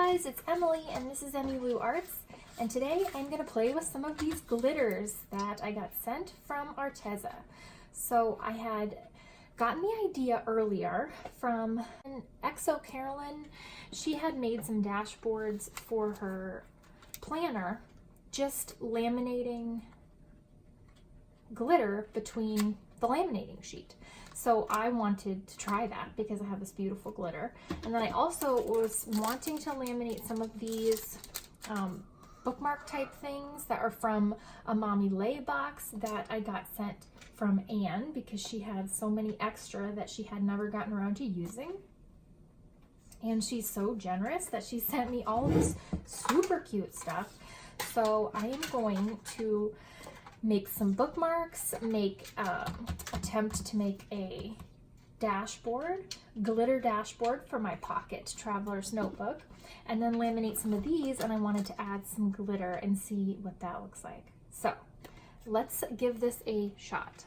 guys, it's Emily and this is Emmylou Arts, and today I'm going to play with some of these glitters that I got sent from Arteza. So I had gotten the idea earlier from XO Carolyn. She had made some dashboards for her planner, just laminating glitter between the laminating sheet. So I wanted to try that because I have this beautiful glitter. And then I also was wanting to laminate some of these bookmark type things that are from a Mommy Lay box that I got sent from Anne because she had so many extra that she had never gotten around to using. And she's so generous that she sent me all this super cute stuff. So I am going to make some bookmarks, attempt to make a dashboard, glitter dashboard for my pocket traveler's notebook, and then laminate some of these, and I wanted to add some glitter and see what that looks like. So let's give this a shot.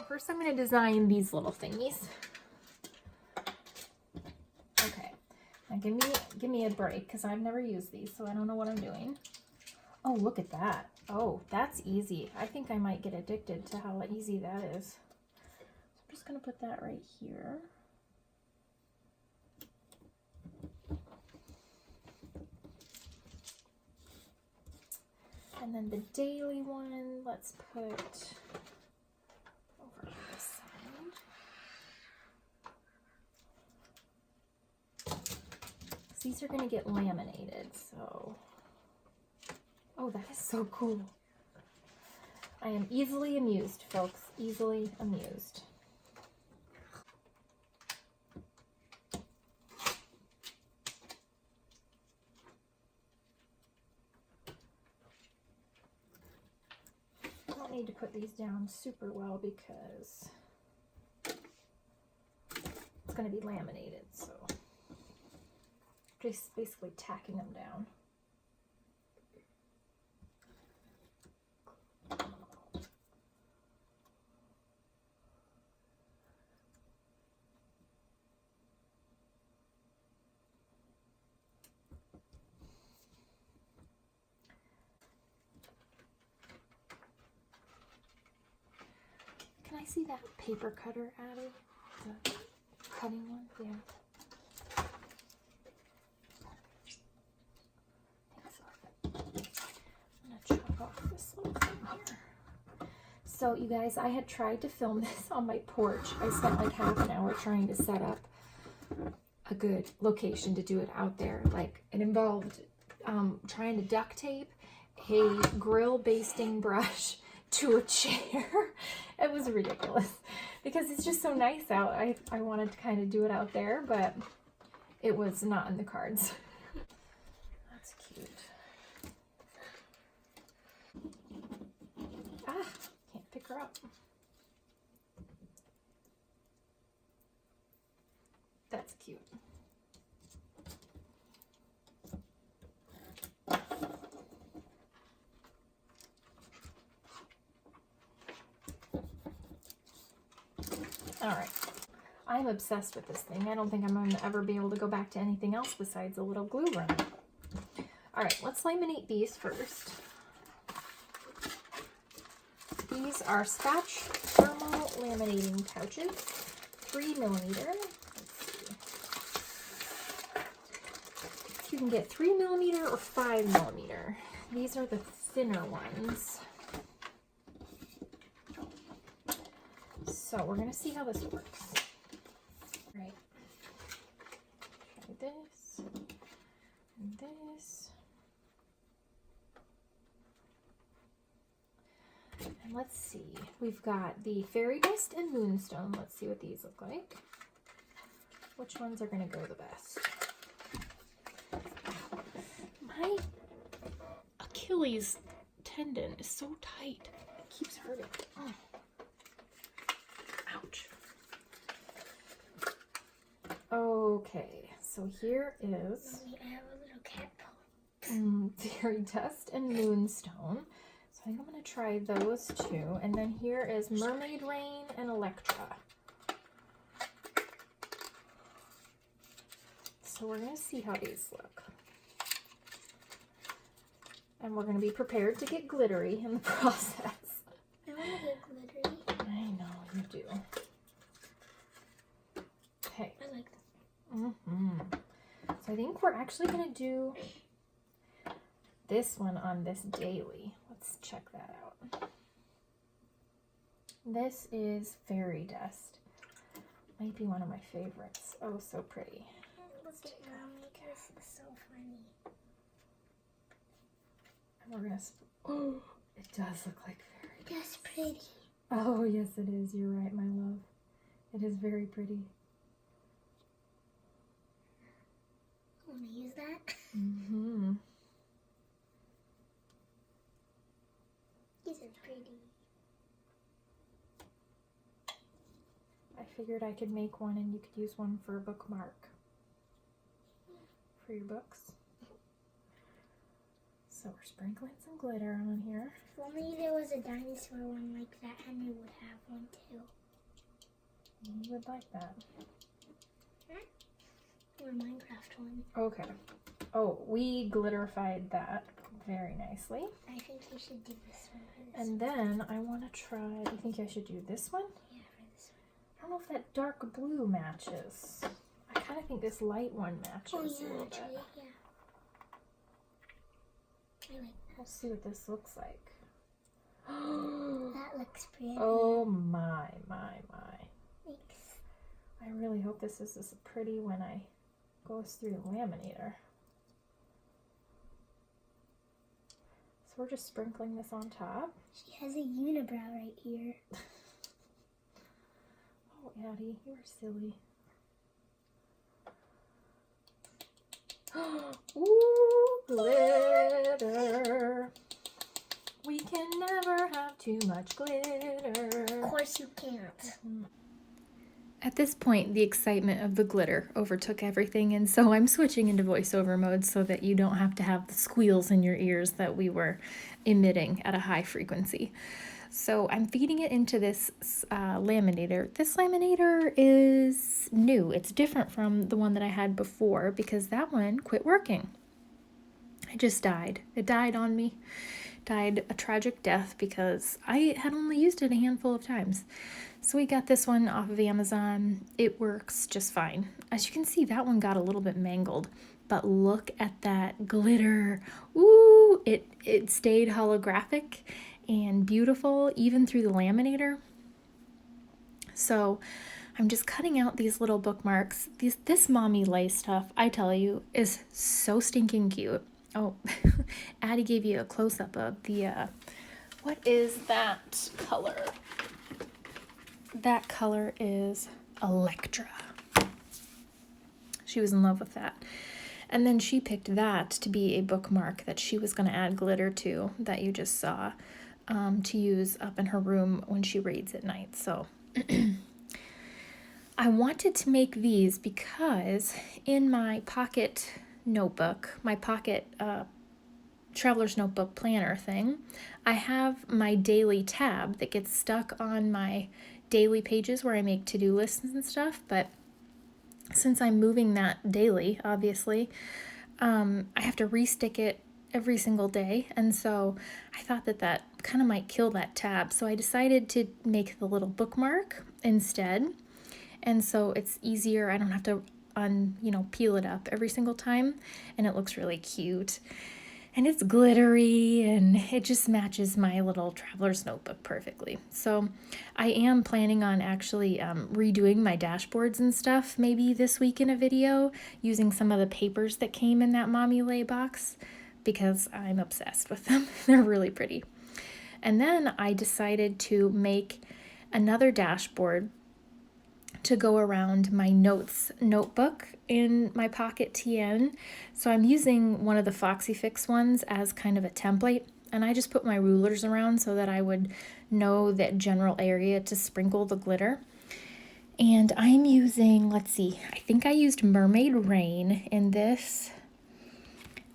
First, I'm going to design these little thingies. Okay, now give me a break because I've never used these, so I don't know what I'm doing. Oh, look at that. Oh, that's easy. I think I might get addicted to how easy that is. So I'm just going to put that right here. And then the daily one, let's put over on this side. These are going to get laminated, so. Oh, that is so cool. I am easily amused, folks. Easily amused. I don't need to put these down super well because it's going to be laminated, so just basically tacking them down. Can I see that paper cutter added? The cutting one? Yeah. I'm gonna chop off this little thing here. So you guys, I had tried to film this on my porch. I spent like half an hour trying to set up a good location to do it out there. Like, it involved trying to duct tape a grill basting brush to a chair. It was ridiculous because it's just so nice out. I wanted to kind of do it out there, but it was not in the cards. That's cute. Ah, can't pick her up. That's cute. All right, I'm obsessed with this thing. I don't think I'm going to ever be able to go back to anything else besides a little glue run. All right, let's laminate these first. These are Scotch thermal laminating pouches, 3mm. Let's see. You can get 3mm or 5mm. These are the thinner ones. So we're going to see how this works. All right. Try this and this. And let's see. We've got the Fairy Dust and Moonstone. Let's see what these look like. Which ones are going to go the best? My Achilles tendon is so tight. It keeps hurting. Oh. Ouch. Okay, so here is. Mommy, I have a little cat paw. Fairy Dust and Moonstone. So I think I'm going to try those two. And then here is Mermaid Rain and Electra. So we're going to see how these look. And we're going to be prepared to get glittery in the process. I want to get glittery. I know, you do. Okay. I like that. So I think we're actually going to do this one on this daily. Let's check that out. This is Fairy Dust. Might be one of my favorites. Oh, so pretty. Look at Mommy, this is so funny. And we're gonna. Oh, it does look like fairy dust. That's pretty. Oh yes, it is. You're right, my love. It is very pretty. I want to use that. These are pretty. I figured I could make one and you could use one for a bookmark for your books. So we're sprinkling some glitter on here. If only there was a dinosaur one like that, Henry would have one too. You would like that. Or a Minecraft one. Okay. Oh, we glitterified that very nicely. I think you should do this one for this And then I want to try, do you think I should do this one? Yeah, for this one. I don't know if that dark blue matches. I kind of think this light one matches Oh, a yeah, little actually, bit. yeah. I like that. We'll see what this looks like. That looks pretty. Oh my, my, my. Thanks. I really hope this is as pretty when I go through the laminator. So we're just sprinkling this on top. She has a unibrow right here. Oh, Addie, you're silly. Ooh, glitter. We can never have too much glitter. Of course you can't. At this point, the excitement of the glitter overtook everything, and so I'm switching into voiceover mode so that you don't have to have the squeals in your ears that we were emitting at a high frequency. So I'm feeding it into this laminator. This laminator is new. It's different from the one that I had before because that one quit working. It just died. It died on me. Died a tragic death because I had only used it a handful of times. So we got this one off of Amazon. It works just fine. As you can see, that one got a little bit mangled, but look at that glitter. Ooh, it stayed holographic and beautiful even through the laminator. So I'm just cutting out these little bookmarks. This mommy lay stuff, I tell you, is so stinking cute. Oh, Addie gave you a close-up of the, what is that color? That color is Electra. She was in love with that. And then she picked that to be a bookmark that she was going to add glitter to, that you just saw, to use up in her room when she reads at night. So I wanted to make these because in my pocket notebook, my pocket traveler's notebook planner thing, I have my daily tab that gets stuck on my daily pages where I make to-do lists and stuff. But since I'm moving that daily, obviously, I have to restick it every single day, and so I thought that kind of might kill that tab, so I decided to make the little bookmark instead, and so it's easier. I don't have to peel it up every single time, and it looks really cute, and it's glittery, and it just matches my little traveler's notebook perfectly. So I am planning on actually redoing my dashboards and stuff maybe this week in a video using some of the papers that came in that Mommy Lay box, because I'm obsessed with them. They're really pretty. And then I decided to make another dashboard to go around my notes notebook in my Pocket TN. So I'm using one of the Foxy Fix ones as kind of a template, and I just put my rulers around so that I would know that general area to sprinkle the glitter. And I'm using, let's see, I think I used Mermaid Rain in this.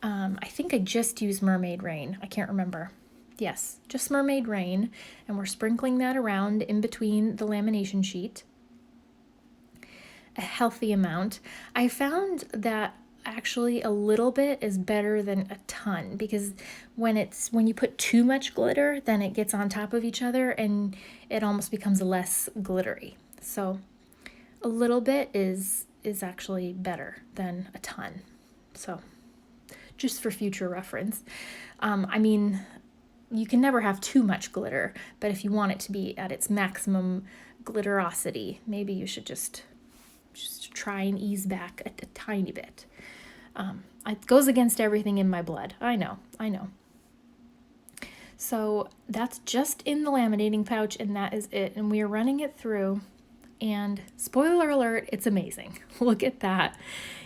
I think I just used Mermaid Rain. I can't remember. Yes, just Mermaid Rain. And we're sprinkling that around in between the lamination sheet. A healthy amount. I found that actually a little bit is better than a ton, because when you put too much glitter, then it gets on top of each other and it almost becomes less glittery. So a little bit is actually better than a ton. So just for future reference. I mean, you can never have too much glitter, but if you want it to be at its maximum glitterosity, maybe you should just try and ease back a tiny bit. It goes against everything in my blood. I know. So that's just in the laminating pouch, and that is it. And we are running it through, and spoiler alert, it's amazing. Look at that.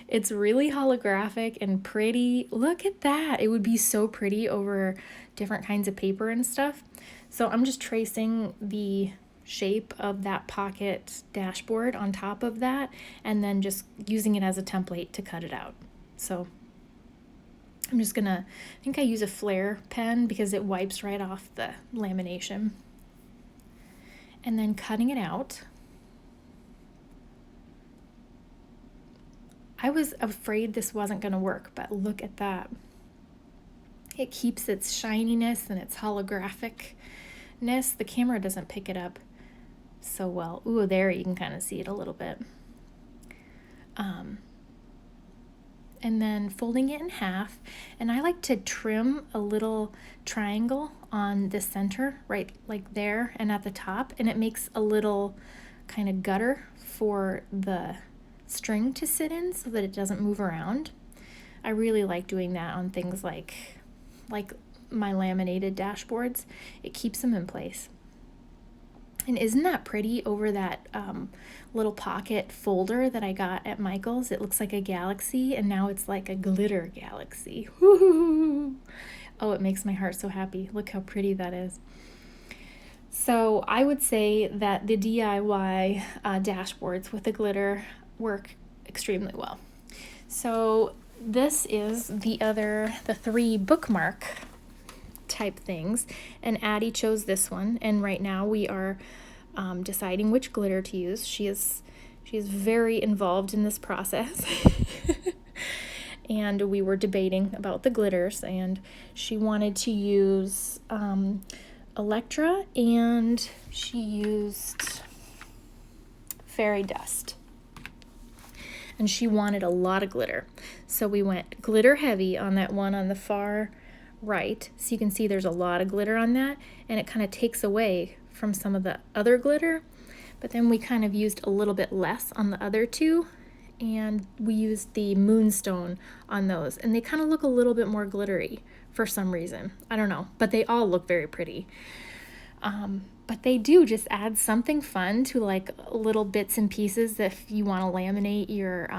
It's really holographic and pretty. Look at that. It would be so pretty over different kinds of paper and stuff. So I'm just tracing the shape of that pocket dashboard on top of that, and then just using it as a template to cut it out. So I'm just gonna, I think I use a flare pen because it wipes right off the lamination. And then cutting it out. I was afraid this wasn't gonna work, but look at that. It keeps its shininess and its holographicness. The camera doesn't pick it up so well. Ooh, there you can kind of see it a little bit. And then folding it in half, and I like to trim a little triangle on the center, right like there and at the top, and it makes a little kind of gutter for the string to sit in so that it doesn't move around. I really like doing that on things like my laminated dashboards. It keeps them in place. And isn't that pretty over that little pocket folder that I got at Michael's? It looks like a galaxy, and now it's like a glitter galaxy. Woo-hoo-hoo. Oh, it makes my heart so happy. Look how pretty that is. So I would say that the DIY dashboards with the glitter work extremely well. So this is the 3 bookmark type things, and Addie chose this one, and right now we are deciding which glitter to use. She is very involved in this process. And we were debating about the glitters, and she wanted to use Electra, and she used Fairy Dust, and she wanted a lot of glitter, so we went glitter heavy on that one on the far right. So you can see there's a lot of glitter on that, and it kind of takes away from some of the other glitter. But then we kind of used a little bit less on the other 2, and we used the Moonstone on those, and they kind of look a little bit more glittery for some reason. I don't know, but they all look very pretty. But they do just add something fun to like little bits and pieces if you want to laminate your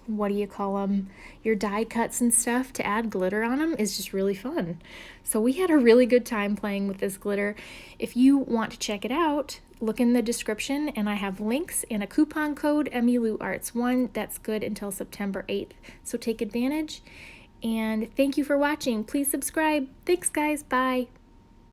what do you call them, your die cuts and stuff. To add glitter on them is just really fun. So we had a really good time playing with this glitter. If you want to check it out, look in the description, and I have links and a coupon code, EmiLouArts1, that's good until September 8th. So take advantage, and thank you for watching. Please subscribe. Thanks guys, bye.